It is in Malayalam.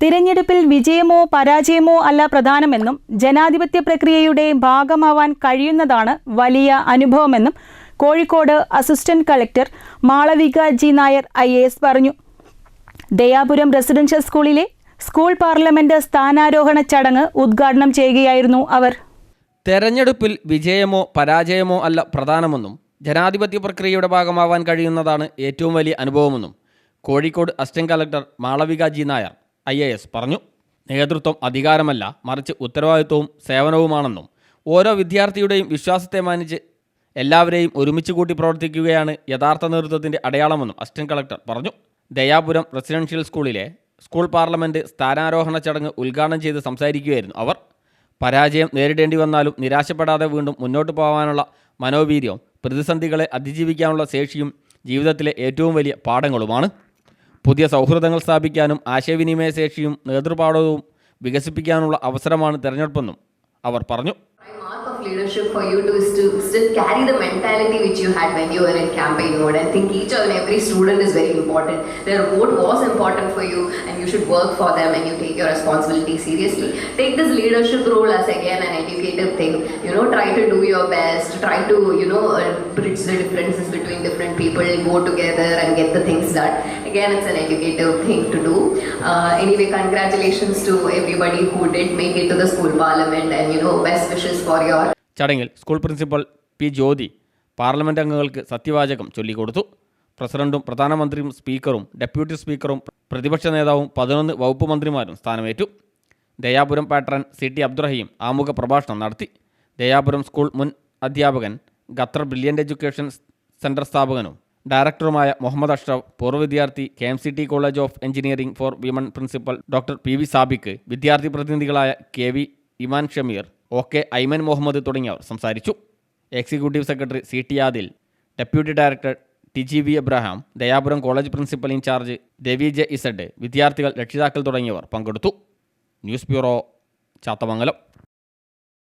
തിരഞ്ഞെടുപ്പിൽ വിജയമോ പരാജയമോ അല്ല പ്രധാനമെന്നും ജനാധിപത്യ പ്രക്രിയയുടെ ഭാഗമാവാൻ കഴിയുന്നതാണ് വലിയ അനുഭവമെന്നും Kozhikode assistant collector Malavika G Nair IAS പറഞ്ഞു. ദയാപുരം റെസിഡൻഷ്യൽ സ്കൂളിലെ സ്കൂൾ പാർലമെന്റ് സ്ഥാനാരോഹണ ചടങ്ങ് ഉദ്ഘാടനം ചെയ്യുകയായിരുന്നു അവർ. തെരഞ്ഞെടുപ്പിൽ വിജയമോ പരാജയമോ അല്ല പ്രധാനമെന്നും ജനാധിപത്യ പ്രക്രിയയുടെ ഭാഗമാവാൻ കഴിയുന്നതാണ് ഏറ്റവും വലിയ അനുഭവമെന്നും Kozhikode assistant collector Malavika G Nair IAS പറഞ്ഞു. നേതൃത്വം അധികാരമല്ല, മറിച്ച് ഉത്തരവാദിത്വവും സേവനവുമാണെന്നും ഓരോ വിദ്യാർത്ഥിയുടെയും വിശ്വാസത്തെ മാനിച്ച് എല്ലാവരെയും ഒരുമിച്ച് കൂട്ടി പ്രവർത്തിക്കുകയാണ് യഥാർത്ഥ നേതൃത്വത്തിൻ്റെ അടയാളമെന്നും അസിസ്റ്റന്റ് കളക്ടർ പറഞ്ഞു. ദയാപുരം റെസിഡൻഷ്യൽ സ്കൂളിലെ സ്കൂൾ പാർലമെന്റ് സ്ഥാനാരോഹണ ചടങ്ങ് ഉദ്ഘാടനം ചെയ്ത് സംസാരിക്കുകയായിരുന്നു അവർ. പരാജയം നേരിടേണ്ടി വന്നാലും നിരാശപ്പെടാതെ വീണ്ടും മുന്നോട്ട് പോകാനുള്ള മനോവീര്യവും പ്രതിസന്ധികളെ അതിജീവിക്കാനുള്ള ശേഷിയും ജീവിതത്തിലെ ഏറ്റവും വലിയ പാഠങ്ങളുമാണ്. പുതിയ സൗഹൃദങ്ങൾ സ്ഥാപിക്കാനും ആശയവിനിമയ ശേഷിയും നേതൃപാഠവും വികസിപ്പിക്കാനുള്ള അവസരമാണ് തെരഞ്ഞെടുപ്പെന്നും അവർ പറഞ്ഞു. Leadership for you to still carry the mentality which you had when you were in campaign mode. I think each and every student is very important. Their vote was important for you and you should work for them and you take your responsibility seriously. Take this leadership role as again an educative thing. Try to do your best. Try to, bridge the differences between different people, go together and get the things done. Again, it's an educative thing to do. Anyway, congratulations to everybody who did make it to the school parliament and, best wishes for your ചടങ്ങിൽ school principal P. Jyothi parliament അംഗങ്ങൾക്ക് സത്യവാചകം ചൊല്ലിക്കൊടുത്തു. പ്രസിഡന്റും പ്രധാനമന്ത്രിയും സ്പീക്കറും ഡെപ്യൂട്ടി സ്പീക്കറും പ്രതിപക്ഷ നേതാവും 11 വകുപ്പ് മന്ത്രിമാരും സ്ഥാനമേറ്റു. ദയാപുരം പാട്രൺ CT അബ്ദുറഹീം ആമുഖ പ്രഭാഷണം നടത്തി. ദയാപുരം സ്കൂൾ മുൻ അധ്യാപകൻ ഖത്തർ ബ്രില്യൻ്റ് എഡ്യൂക്കേഷൻ സെൻറ്റർ സ്ഥാപകനും ഡയറക്ടറുമായ മുഹമ്മദ് അഷ്റഫ്, പൂർവ്വ വിദ്യാർത്ഥി KMCT college of engineering four women principal doctor PV സാബിക്ക്, വിദ്യാർത്ഥി പ്രതിനിധികളായ KV ഇമാൻ ഷമീർ, OK ഐമൻ മുഹമ്മദ് തുടങ്ങിയവർ സംസാരിച്ചു. Executive secretary CT Adil, deputy director TGV Abraham, Dayapuram college principal incharge Ravi J. Z, വിദ്യാർത്ഥികൾ, രക്ഷിതാക്കൾ തുടങ്ങിയവർ പങ്കെടുത്തു. News bureau, Chathamangalam.